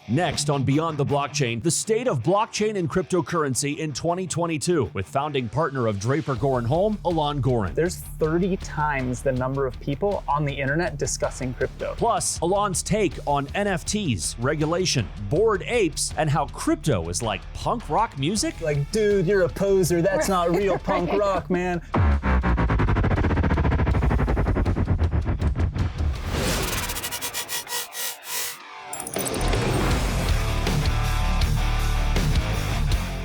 Next on Beyond the Blockchain, the state of blockchain and cryptocurrency in 2022 with founding partner of Draper Holm, Alon Goren. There's 30 times the number of people on the internet discussing crypto. Plus, Alon's take on NFTs, regulation, Bored Apes, and how crypto is like punk rock music. Like, dude, you're a poser. That's not real punk rock, man.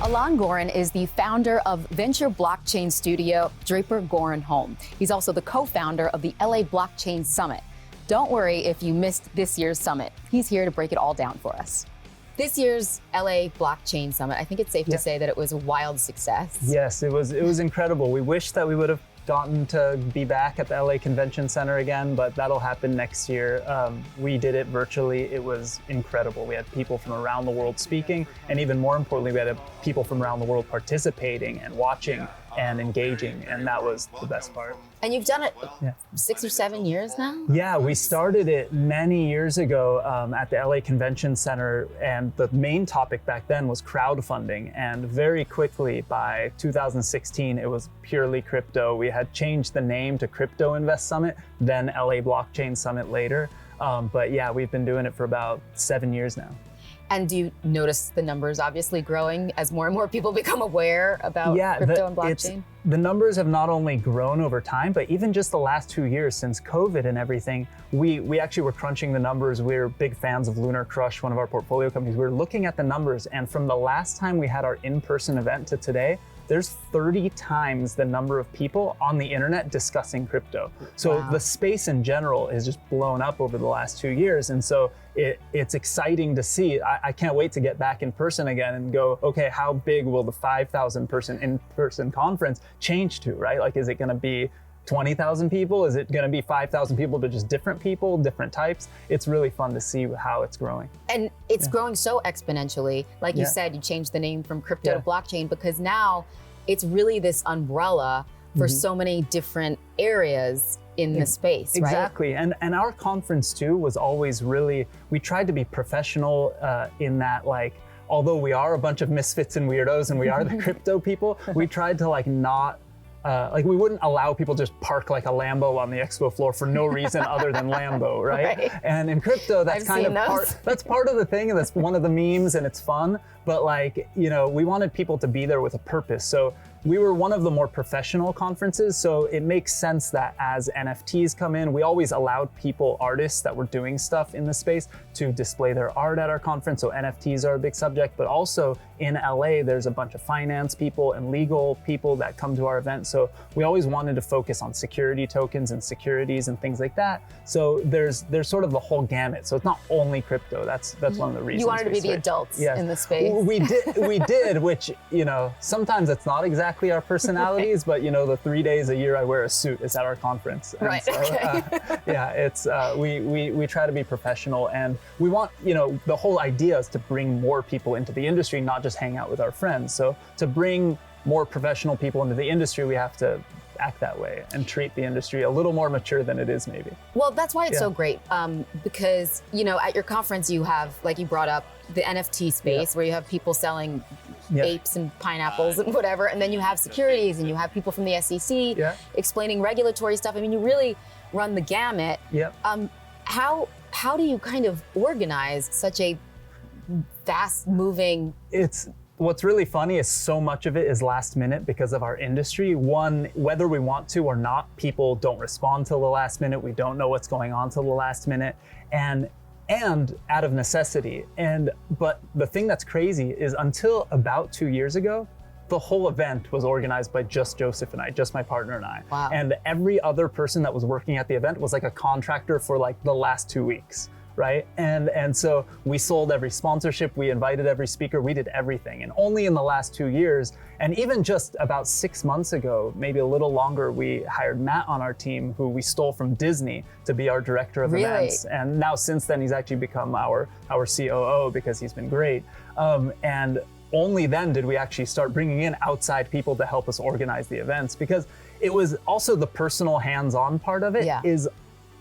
Alon Goren is the founder of venture blockchain studio Draper Holm. He's also the co-founder of the LA Blockchain Summit. Don't worry if you missed this year's summit. He's here to break it all down for us. This year's LA Blockchain Summit, I think it's safe to say that it was a wild success. Yes, it was incredible. We wish that we would have gotten to be back at the LA Convention Center again, but that'll happen next year. We did it virtually. It was incredible. We had people from around the world speaking, and even more importantly, we had people from around the world participating and watching and engaging, and that was the best part. And you've done it 6 or 7 years now? Yeah, we started it many years ago at the LA Convention Center, and the main topic back then was crowdfunding. And very quickly, by 2016, it was purely crypto. We had changed the name to Crypto Invest Summit, then LA Blockchain Summit later. But yeah, we've been doing it for about 7 years now. And do you notice the numbers obviously growing as more and more people become aware about crypto and blockchain? The numbers have not only grown over time, but even just the last 2 years since COVID and everything, we actually were crunching the numbers. We're big fans of Lunar Crush, one of our portfolio companies. We were looking at the numbers, and from the last time we had our in-person event to today, there's 30 times the number of people on the internet discussing crypto. So the space in general is just blown up over the last 2 years. And so it's exciting to see. I can't wait to get back in person again and go, okay, how big will the 5,000 person in-person conference change to, right? Like, is it gonna be 20,000 people? Is it gonna be 5,000 people, but just different people, different types? It's really fun to see how it's growing. And it's growing so exponentially. Like you said, you changed the name from crypto to blockchain because now it's really this umbrella for so many different areas in the space, right? Exactly, and our conference too was always really, we tried to be professional in that, like, although we are a bunch of misfits and weirdos and we are the crypto people, we tried to like not, we wouldn't allow people to just park like a Lambo on the expo floor for no reason other than Lambo, right? And in crypto, that's kind of part of the thing, and that's one of the memes, and it's fun. But like, you know, we wanted people to be there with a purpose. So we were one of the more professional conferences, so it makes sense that as NFTs come in, we always allowed people, artists that were doing stuff in the space, to display their art at our conference. So NFTs are a big subject, but also in LA, there's a bunch of finance people and legal people that come to our event. So we always wanted to focus on security tokens and securities and things like that. So there's sort of the whole gamut. So it's not only crypto. That's one of the reasons. You wanted to be the adults in the space. We did, which, you know, sometimes it's not exactly our personalities, but you know, the 3 days a year I wear a suit is at our conference. And right. So, it's we try to be professional, and we want, you know, the whole idea is to bring more people into the industry, not just hang out with our friends. So to bring more professional people into the industry, we have to act that way and treat the industry a little more mature than it is, maybe. Well, that's why it's so great, because, you know, at your conference you have, like you brought up, the NFT space where you have people selling apes and pineapples and whatever, and then you have securities and you have people from the SEC explaining regulatory stuff. I mean, you really run the gamut. How do you kind of organize such a fast-moving? What's really funny is so much of it is last minute because of our industry. One, whether we want to or not, people don't respond till the last minute. We don't know what's going on till the last minute, and out of necessity. But the thing that's crazy is until about 2 years ago, the whole event was organized by just Joseph and I, just my partner and I. Wow. And every other person that was working at the event was like a contractor for like the last 2 weeks. Right? And so we sold every sponsorship, we invited every speaker, we did everything. And only in the last 2 years, and even just about 6 months ago, maybe a little longer, we hired Matt on our team, who we stole from Disney to be our director of events. And now since then, he's actually become our COO because he's been great. And only then did we actually start bringing in outside people to help us organize the events, because it was also the personal hands-on part of it is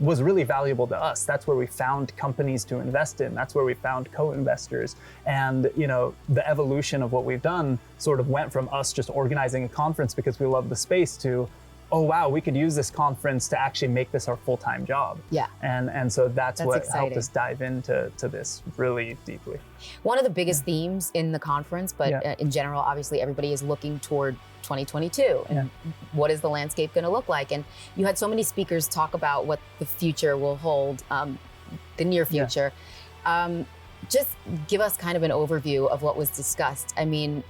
was really valuable to us. That's where we found companies to invest in. That's where we found co-investors. And the evolution of what we've done sort of went from us just organizing a conference because we love the space to, oh wow, we could use this conference to actually make this our full-time job. Yeah. And so that's what exciting. helped us dive into this really deeply. One of the biggest themes in the conference, but in general, obviously everybody is looking toward 2022 and what is the landscape going to look like? And you had so many speakers talk about what the future will hold, the near future. Just give us kind of an overview of what was discussed. I mean,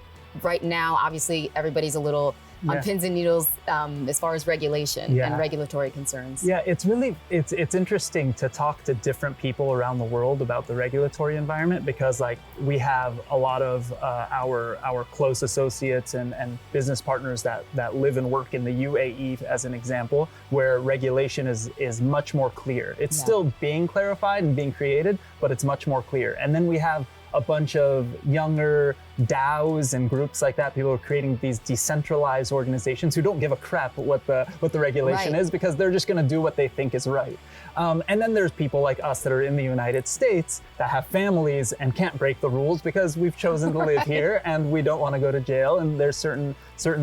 right now, obviously everybody's a little on pins and needles as far as regulation and regulatory concerns. Yeah, it's really, it's interesting to talk to different people around the world about the regulatory environment, because like we have a lot of our close associates and business partners that live and work in the UAE, as an example, where regulation is much more clear. It's still being clarified and being created, but it's much more clear. And then we have a bunch of younger DAOs and groups like that. People are creating these decentralized organizations who don't give a crap what the regulation is, because they're just going to do what they think is right. And then there's people like us that are in the United States that have families and can't break the rules because we've chosen to live here and we don't want to go to jail. And there's certain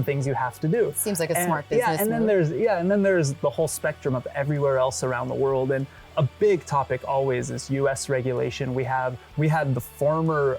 things you have to do. Seems like a smart business and then move. there's the whole spectrum of everywhere else around the world. And a big topic always is U.S. regulation. We had the former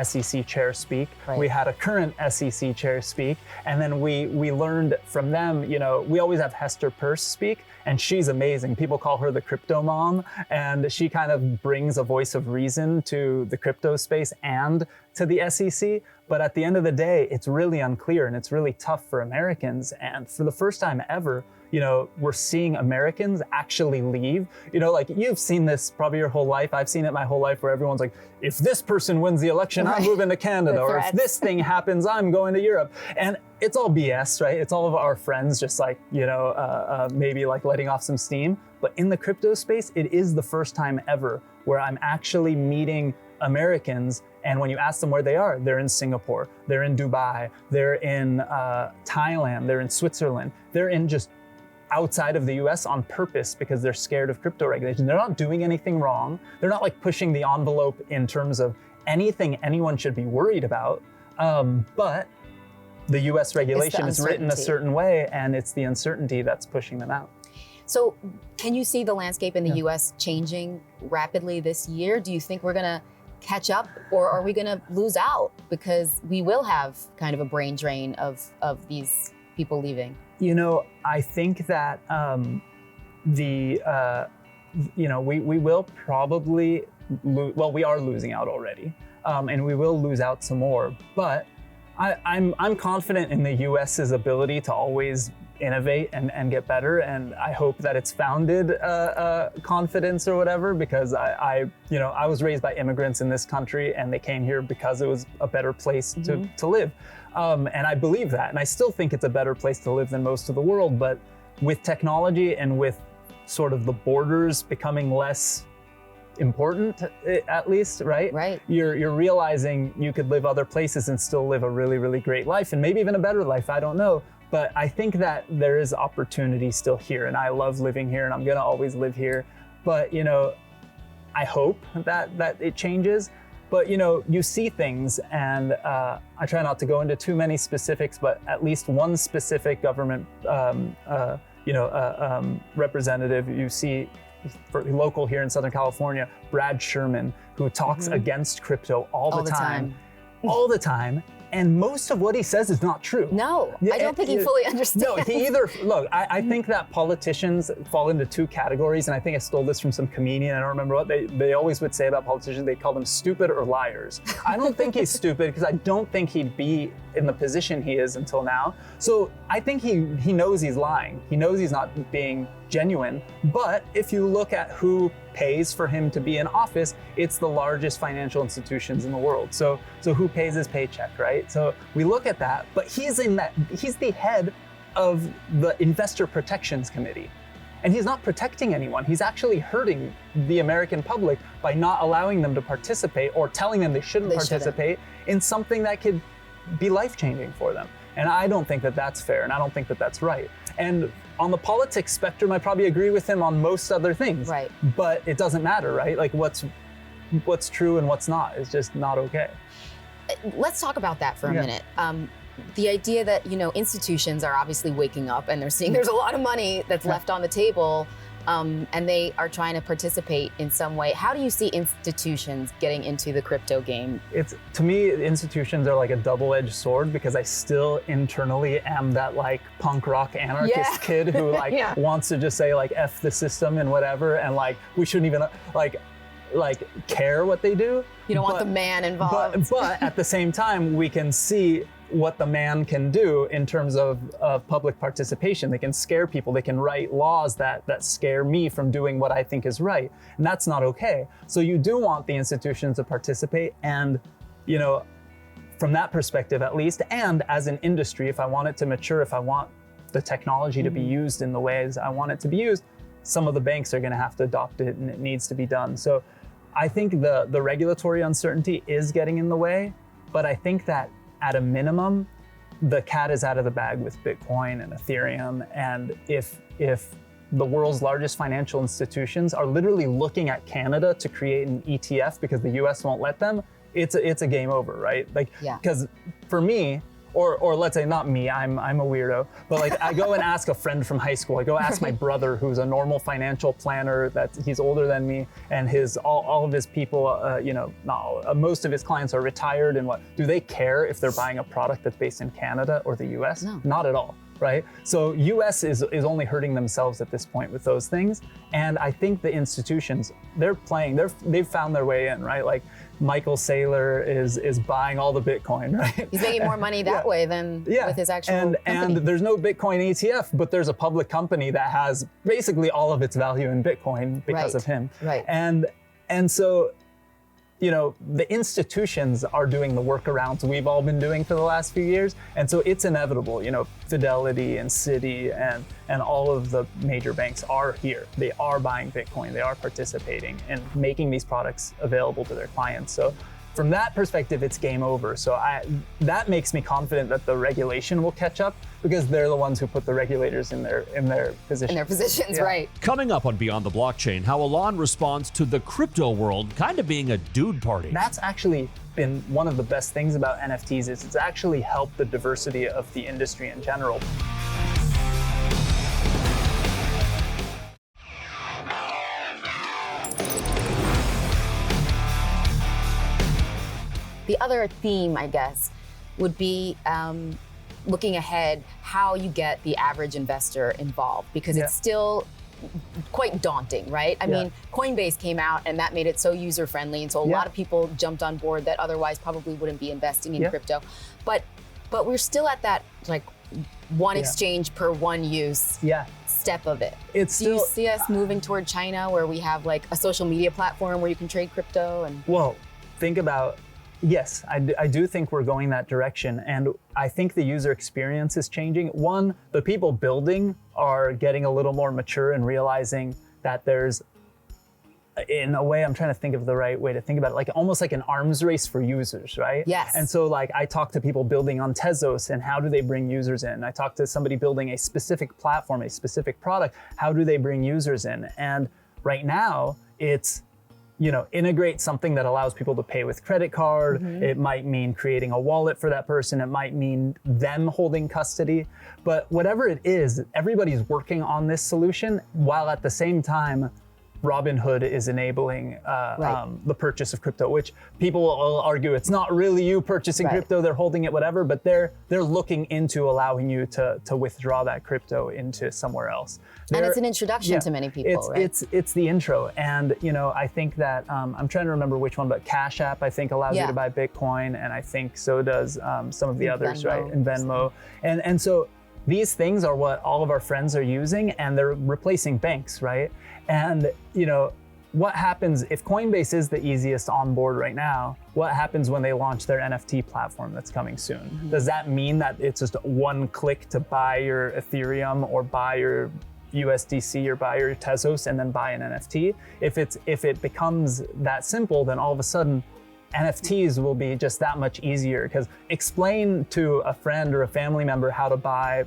SEC chair speak. Right. We had a current SEC chair speak, and then we learned from them. We always have Hester Peirce speak, and she's amazing. People call her the crypto mom, and she kind of brings a voice of reason to the crypto space and to the SEC. But at the end of the day, it's really unclear and it's really tough for Americans. And for the first time ever, we're seeing Americans actually leave. Like you've seen this probably your whole life. I've seen it my whole life, where everyone's like, if this person wins the election, I'm moving to Canada. Or if this thing happens, I'm going to Europe. And it's all BS, right? It's all of our friends just like, maybe like letting off some steam. But in the crypto space, it is the first time ever where I'm actually meeting Americans, and when you ask them where they are, they're in Singapore, they're in Dubai, they're in Thailand, they're in Switzerland, they're in just outside of the US on purpose because they're scared of crypto regulation. They're not doing anything wrong. They're not like pushing the envelope in terms of anything anyone should be worried about. But the US regulation is written a certain way, and it's the uncertainty that's pushing them out. So can you see the landscape in the US changing rapidly this year? Do you think we're going to catch up, or are we going to lose out because we will have kind of a brain drain of these people leaving? I think that we will probably we are losing out already, and we will lose out some more. But I'm confident in the US's ability to always innovate and get better, and I hope that it's founded confidence or whatever, because I was raised by immigrants in this country, and they came here because it was a better place to live, and I believe that, and I still think it's a better place to live than most of the world. But with technology and with sort of the borders becoming less important, at least, right? You're realizing you could live other places and still live a really, really great life, and maybe even a better life, I don't know. But I think that there is opportunity still here, and I love living here, and I'm gonna always live here. But I hope that it changes. But you see things, and I try not to go into too many specifics, but at least one specific government representative you see for local here in Southern California, Brad Sherman, who talks against crypto all the time. And most of what he says is not true. No, I don't think he fully understands. No, I think that politicians fall into two categories, and I think I stole this from some comedian, I don't remember what, they always would say about politicians, they call them stupid or liars. I don't think he's stupid, because I don't think he'd be in the position he is until now. So I think he knows he's lying. He knows he's not being genuine. But if you look at who pays for him to be in office, it's the largest financial institutions in the world. So who pays his paycheck, right? So we look at that, but he's the head of the Investor Protections Committee. And he's not protecting anyone. He's actually hurting the American public by not allowing them to participate, or telling them they shouldn't participate in something that could be life-changing for them. And I don't think that that's fair, and I don't think that that's right. And on the politics spectrum, I probably agree with him on most other things. Right. But it doesn't matter, right? Like what's true and what's not is just not okay. Let's talk about that for a minute. The idea that, institutions are obviously waking up and they're seeing there's a lot of money that's left on the table, and they are trying to participate in some way. How do you see institutions getting into the crypto game? To me, institutions are like a double-edged sword, because I still internally am that like punk rock anarchist kid who like wants to just say like F the system and whatever, and like we shouldn't even like care what they do. You don't want the man involved. But at the same time, we can see what the man can do in terms of public participation. They can scare people. They can write laws that scare me from doing what I think is right. And that's not okay. So you do want the institutions to participate. And, from that perspective at least, and as an industry, if I want it to mature, if I want the technology to be used in the ways I want it to be used, some of the banks are going to have to adopt it, and it needs to be done. So I think the regulatory uncertainty is getting in the way, but I think that at a minimum, the cat is out of the bag with Bitcoin and Ethereum. And if the world's largest financial institutions are literally looking at Canada to create an ETF because the US won't let them, it's a game over, right? Because for me, or let's say not me, I'm a weirdo, but like I go and ask a friend from high school. I go ask my brother, who's a normal financial planner, that he's older than me, and all of his people, most of his clients are retired. And what do they care if they're buying a product that's based in Canada or the US? No. Not at all, right? So US is only hurting themselves at this point with those things. And I think the institutions, they've found their way in, right? Like Michael Saylor is buying all the Bitcoin, right? He's making more money that way than with his actual company. And there's no Bitcoin ETF, but there's a public company that has basically all of its value in Bitcoin because of him. Right. And so, the institutions are doing the workarounds we've all been doing for the last few years. And so it's inevitable, Fidelity and Citi and all of the major banks are here. They are buying Bitcoin. They are participating and making these products available to their clients. So from that perspective, it's game over. So that makes me confident that the regulation will catch up, because they're the ones who put the regulators in their positions. In their positions, right. Coming up on Beyond the Blockchain, how Alon responds to the crypto world kind of being a dude party. That's actually been one of the best things about NFTs, is it's actually helped the diversity of the industry in general. The other theme, I guess, would be looking ahead, how you get the average investor involved, because it's still quite daunting, right? I mean, Coinbase came out and that made it so user-friendly, and so a lot of people jumped on board that otherwise probably wouldn't be investing in crypto. But we're still at that like one exchange per one use step of it. Do you see us moving toward China, where we have like a social media platform where you can trade crypto? And well, think about. Yes, I do think we're going that direction. And I think the user experience is changing. One, the people building are getting a little more mature and realizing that there's, in a way, I'm trying to think of the right way to think about it, like almost like an arms race for users, right? Yes. And so like I talk to people building on Tezos, and how do they bring users in? I talk to somebody building a specific platform, a specific product. How do they bring users in? And right now it's, integrate something that allows people to pay with credit card. It might mean creating a wallet for that person. It might mean them holding custody. But whatever it is, everybody's working on this solution, while at the same time, Robinhood is enabling the purchase of crypto, which people will argue it's not really you purchasing crypto, they're holding it, whatever, but they're looking into allowing you to withdraw that crypto into somewhere else. And it's an introduction to many people, right? It's the intro. And I think that, I'm trying to remember which one, but Cash App, I think, allows you to buy Bitcoin, and I think so does some of the others, Venmo. right? And Venmo. And so these things are what all of our friends are using, and they're replacing banks, right? And what happens if Coinbase is the easiest on board right now? What happens when they launch their NFT platform that's coming soon? Does that mean that it's just one click to buy your Ethereum or buy your USDC or buy your Tezos and then buy an NFT? If it becomes that simple, then all of a sudden NFTs will be just that much easier, because explain to a friend or a family member how to buy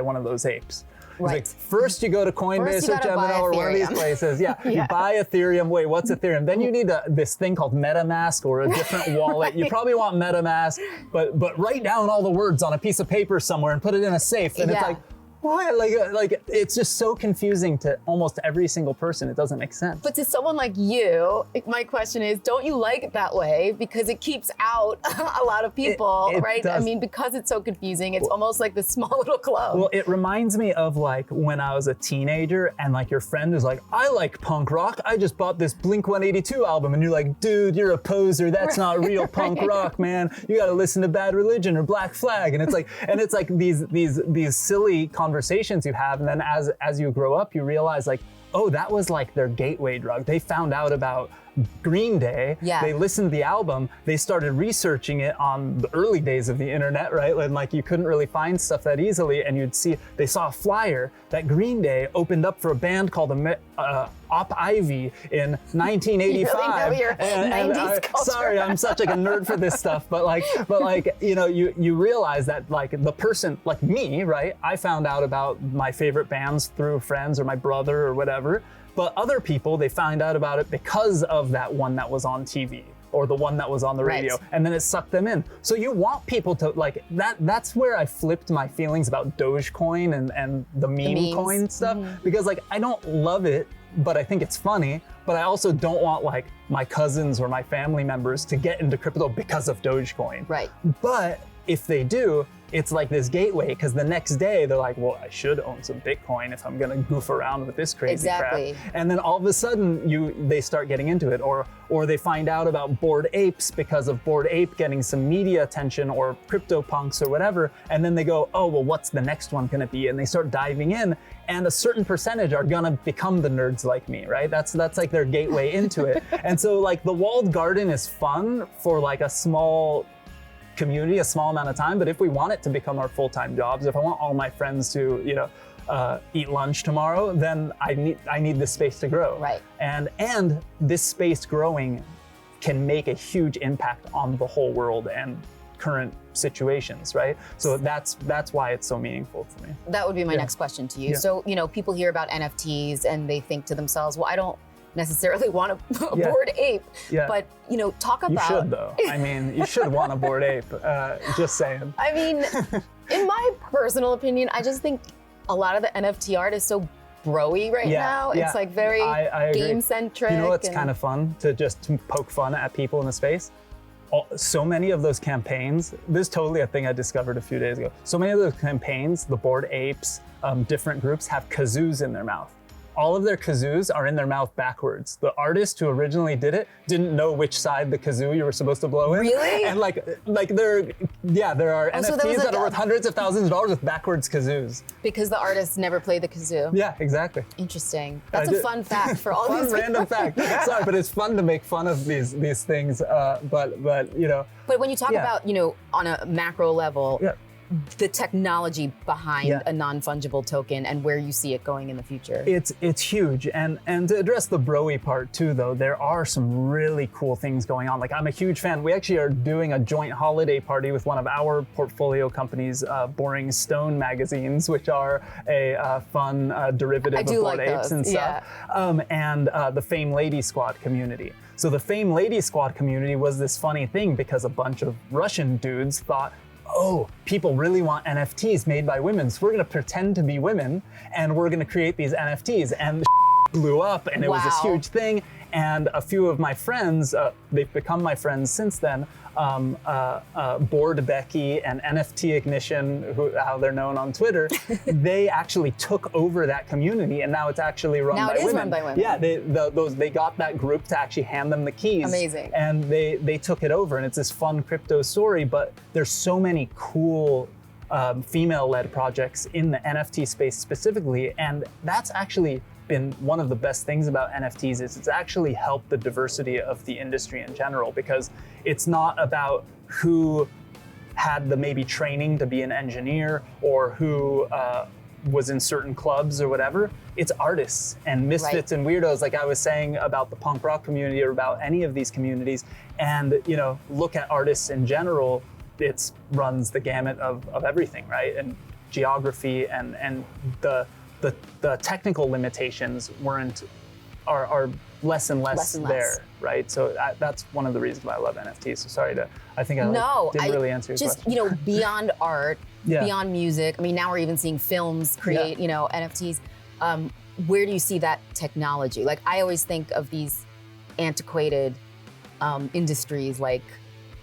one of those apes. Right. Like, first you go to Coinbase or Gemini or one of these places. Yeah, Yeah. You buy Ethereum. Wait, what's Ethereum? Then you need this thing called MetaMask or a different wallet. You probably want MetaMask, but write down all the words on a piece of paper somewhere and put it in a safe. And it's like, what? Like it's just so confusing to almost every single person. It doesn't make sense. But to someone like you, my question is, don't you like it that way? Because it keeps out a lot of people, it right? does. I mean, because it's so confusing, it's almost like this small little club. Well, it reminds me of like when I was a teenager and like your friend is like, I like punk rock. I just bought this Blink-182 album. And you're like, dude, you're a poser. That's not real punk rock, man. You got to listen to Bad Religion or Black Flag. And it's like these silly conversations you have, and then as you grow up, you realize like, oh, that was like their gateway drug. They found out about Green Day. Yeah. They listened to the album. They started researching it on the early days of the internet, right? When like you couldn't really find stuff that easily, and they saw a flyer that Green Day opened up for a band called Op Ivy in 1985. You really know your 90s culture. Sorry, I'm such like a nerd for this stuff, but you realize that like the person like me, right? I found out about my favorite bands through friends or my brother or whatever. But other people, they find out about it because of that one that was on TV or the one that was on the radio, and then it sucked them in. So you want people to like that. That's where I flipped my feelings about Dogecoin and the meme coin stuff, because like I don't love it, but I think it's funny. But I also don't want like my cousins or my family members to get into crypto because of Dogecoin. Right. But if they do, it's like this gateway, because the next day they're like, well, I should own some Bitcoin if I'm gonna goof around with this crazy crap. And then all of a sudden they start getting into it, or they find out about Bored Apes because of Bored Ape getting some media attention, or CryptoPunks or whatever, and then they go, oh, well, what's the next one gonna be? And they start diving in, and a certain percentage are gonna become the nerds like me, right? That's like their gateway into it. And so like the walled garden is fun for like a small community, a small amount of time, but if we want it to become our full-time jobs, if I want all my friends to, eat lunch tomorrow, then I need this space to grow. Right. And this space growing can make a huge impact on the whole world and current situations, right? So that's why it's so meaningful to me. That would be my next question to you. Yeah. So, people hear about NFTs and they think to themselves, well, I don't necessarily want a Bored Ape, but talk about. You should though. I mean, you should want a Bored Ape. Just saying. I mean, in my personal opinion, I just think a lot of the NFT art is so bro-y right now. It's like very game centric. You know what's kind of fun to poke fun at people in the space? So many of those campaigns, this is totally a thing I discovered a few days ago. So many of those campaigns, the Bored Apes, different groups have kazoos in their mouth. All of their kazoos are in their mouth backwards. The artist who originally did it didn't know which side the kazoo you were supposed to blow in. Really? And there are NFTs that are worth hundreds of thousands of dollars with backwards kazoos. Because the artist never played the kazoo. Yeah, exactly. Interesting. That's a fun fact for all these random fact. Sorry, but it's fun to make fun of these things. But when you talk about on a macro level. Yeah. The technology behind a non-fungible token and where you see it going in the future. It's huge. And to address the bro-y part too, though, there are some really cool things going on. Like, I'm a huge fan. We actually are doing a joint holiday party with one of our portfolio companies, Boring Stone magazines, which are a fun derivative of Bored Apes and stuff. And the Fame Lady Squad community. So the Fame Lady Squad community was this funny thing because a bunch of Russian dudes thought, oh, people really want NFTs made by women, so we're gonna pretend to be women and we're gonna create these NFTs. And the blew up, and it was this huge thing. And a few of my friends, they've become my friends since then, Bored Becky and NFT Ignition, how they're known on Twitter, they actually took over that community, and now it's actually run by women. Now it is run by women. Yeah, they got that group to actually hand them the keys. Amazing. And they took it over, and it's this fun crypto story, but there's so many cool female-led projects in the NFT space specifically, and that's actually been one of the best things about NFTs is it's actually helped the diversity of the industry in general, because it's not about who had the maybe training to be an engineer or who was in certain clubs or whatever. It's artists and misfits and weirdos, like I was saying about the punk rock community or about any of these communities. And look at artists in general, it runs the gamut of everything, right? And geography and the technical limitations are less and less there, right? So that's one of the reasons why I love NFTs. So sorry I think I didn't really answer your question. Beyond art, beyond music. I mean, now we're even seeing films create, NFTs. Where do you see that technology? Like, I always think of these antiquated industries like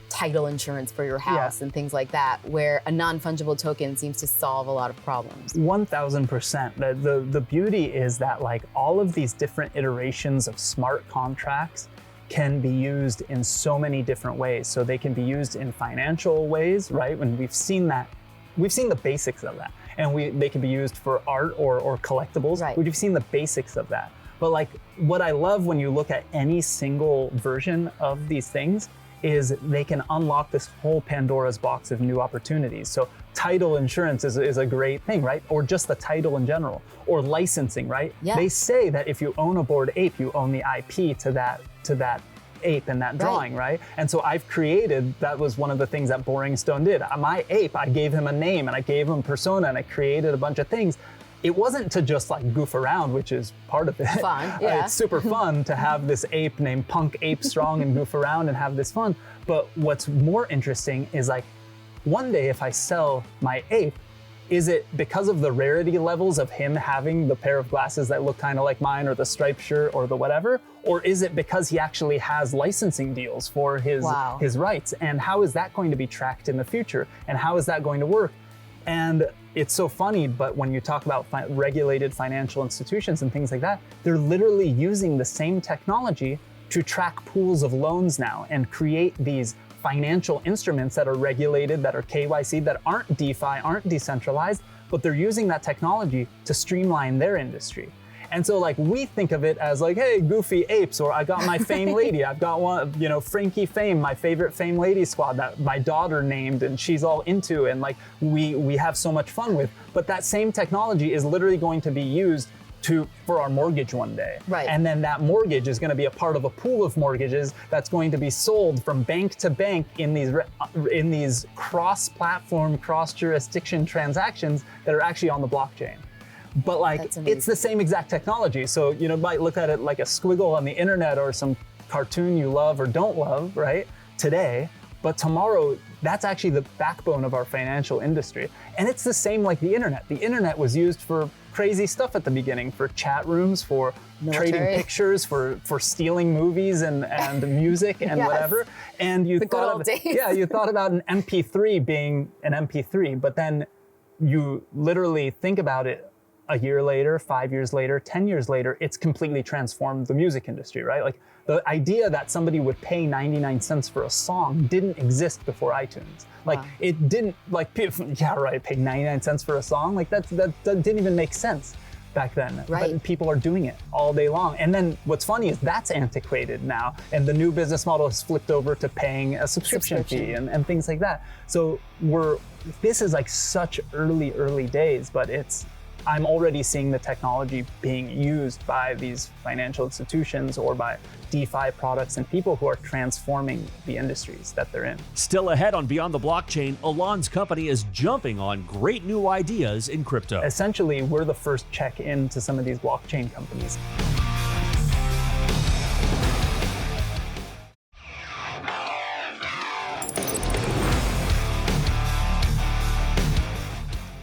title insurance for your house and things like that, where a non-fungible token seems to solve a lot of problems. 1000%. The beauty is that like all of these different iterations of smart contracts can be used in so many different ways. So they can be used in financial ways, right? When we've seen the basics of that. And they can be used for art or collectibles. Right. We've seen the basics of that. But like what I love when you look at any single version of these things is they can unlock this whole Pandora's box of new opportunities. So title insurance is a great thing, right? Or just the title in general, or licensing, right? Yeah. They say that if you own a Bored Ape, you own the IP to that ape and that drawing, right? And so that was one of the things that Boring Stone did. My ape, I gave him a name and I gave him persona and I created a bunch of things. It wasn't to just like goof around, which is part of it. Fun, yeah. It's super fun to have this ape named Punk Ape Strong and goof around and have this fun. But what's more interesting is like, one day if I sell my ape, is it because of the rarity levels of him having the pair of glasses that look kind of like mine or the striped shirt or the whatever? Or is it because he actually has licensing deals for his rights? And how is that going to be tracked in the future? And how is that going to work? And it's so funny, but when you talk about regulated financial institutions and things like that, they're literally using the same technology to track pools of loans now and create these financial instruments that are regulated, that are KYC, that aren't DeFi, aren't decentralized, but they're using that technology to streamline their industry. And so like we think of it as like, hey, goofy apes, or I got my Fame lady. I've got one, Frankie Fame, my favorite Fame lady squad that my daughter named and she's all into, and like we have so much fun with. But that same technology is literally going to be used for our mortgage one day. Right. And then that mortgage is going to be a part of a pool of mortgages that's going to be sold from bank to bank in these cross-platform, cross-jurisdiction transactions that are actually on the blockchain. But like, it's the same exact technology. So, you might look at it like a squiggle on the internet or some cartoon you love or don't love, right? Today, but tomorrow, that's actually the backbone of our financial industry. And it's the same like the internet. The internet was used for crazy stuff at the beginning, for chat rooms, for trading pictures, for stealing movies and music and whatever. And you thought about an MP3 being an MP3, but then you literally think about it a year later, 5 years later, 10 years later, it's completely transformed the music industry, right? Like the idea that somebody would pay 99 cents for a song didn't exist before iTunes. Like it didn't, like, pay 99 cents for a song? Like that didn't even make sense back then. Right. But people are doing it all day long. And then what's funny is that's antiquated now. And the new business model has flipped over to paying a subscription fee and things like that. So this is like such early days, but I'm already seeing the technology being used by these financial institutions or by DeFi products and people who are transforming the industries that they're in. Still ahead on Beyond the Blockchain, Alon's company is jumping on great new ideas in crypto. Essentially, we're the first check into some of these blockchain companies.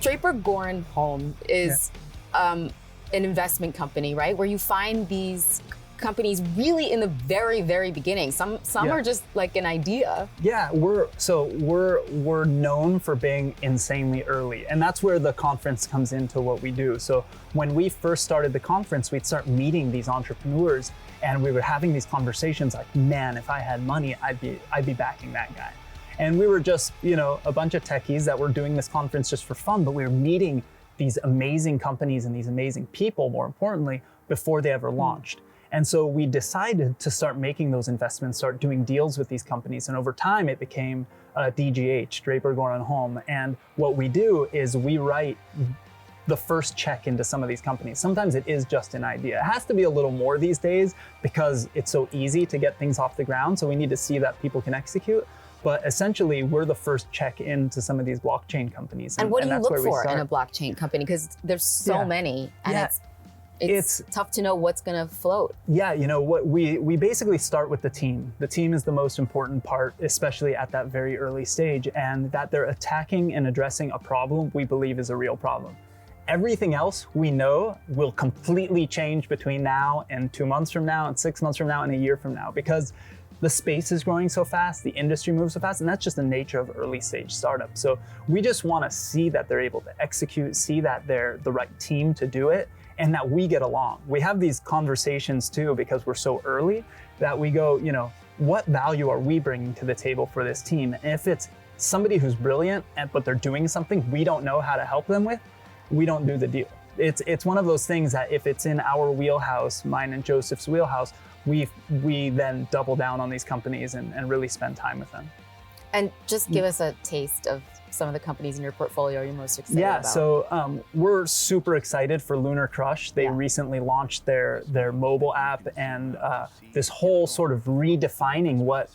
Draper Goren Holm is an investment company, right? Where you find these companies really in the very, very beginning. Some are just like an idea. Yeah, we're known for being insanely early, and that's where the conference comes into what we do. So when we first started the conference, we'd start meeting these entrepreneurs, and we were having these conversations like, man, if I had money, I'd be backing that guy. And we were just, a bunch of techies that were doing this conference just for fun, but we were meeting these amazing companies and these amazing people, more importantly, before they ever launched. And so we decided to start making those investments, start doing deals with these companies. And over time, it became DGH, Draper Goren Holm. And what we do is we write the first check into some of these companies. Sometimes it is just an idea. It has to be a little more these days because it's so easy to get things off the ground. So we need to see that people can execute. But essentially, we're the first check into some of these blockchain companies. And what do you look for in a blockchain company? Because there's so many, and it's tough to know what's going to float. Yeah, you know, what we basically start with the team. The team is the most important part, especially at that very early stage, and that they're attacking and addressing a problem we believe is a real problem. Everything else we know will completely change between now and 2 months from now and 6 months from now and a year from now, because the space is growing so fast, the industry moves so fast, and that's just the nature of early stage startups. So we just want to see that they're able to execute, see that they're the right team to do it, and that we get along. We have these conversations too, because we're so early, that we go, you know, what value are we bringing to the table for this team? And if it's somebody who's brilliant, but they're doing something we don't know how to help them with, we don't do the deal. It's one of those things that if it's in our wheelhouse, mine and Joseph's wheelhouse, we then double down on these companies and really spend time with them. And just give us a taste of some of the companies in your portfolio you're most excited about. Yeah, so we're super excited for Lunar Crush. They recently launched their mobile app, and this whole sort of redefining what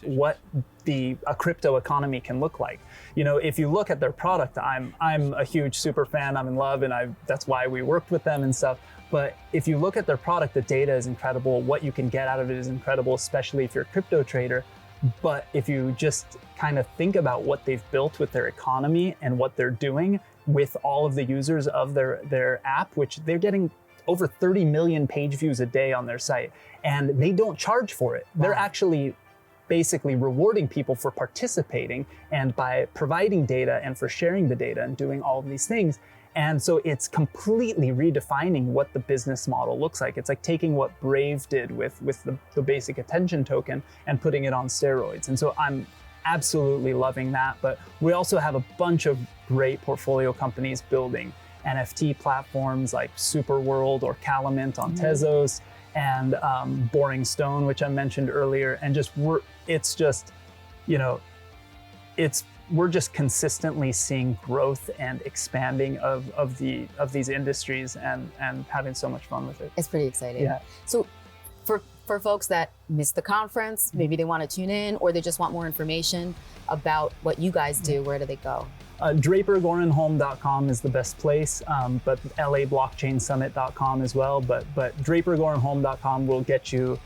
a crypto economy can look like. You know, if you look at their product, I'm a huge super fan. I'm in love, and that's why we worked with them and stuff. But if you look at their product, the data is incredible. What you can get out of it is incredible, especially if you're a crypto trader. But if you just kind of think about what they've built with their economy and what they're doing with all of the users of their app, which they're getting over 30 million page views a day on their site, and they don't charge for it. They're actually basically rewarding people for participating and by providing data and for sharing the data and doing all of these things. And so it's completely redefining what the business model looks like. It's like taking what Brave did with the basic attention token and putting it on steroids. And so I'm absolutely loving that. But we also have a bunch of great portfolio companies building NFT platforms like Superworld or Calamint on Tezos, and Boring Stone, which I mentioned earlier. And we're just consistently seeing growth and expanding of these industries and having so much fun with it. It's pretty exciting. Yeah. So for folks that missed the conference, maybe they want to tune in or they just want more information about what you guys do, where do they go? DraperGorenHolm.com is the best place, but LABlockchainSummit.com as well. But DraperGorenHolm.com will get you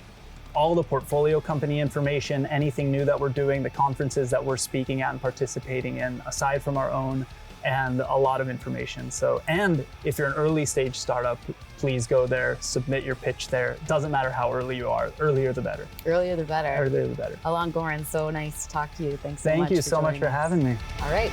all the portfolio company information, anything new that we're doing, the conferences that we're speaking at and participating in, aside from our own, and a lot of information. So, and if you're an early stage startup, please go there, submit your pitch there. Doesn't matter how early you are, earlier the better. Earlier the better. Earlier the better. Alon Goren, so nice to talk to you. Thank you so much for having me. All right.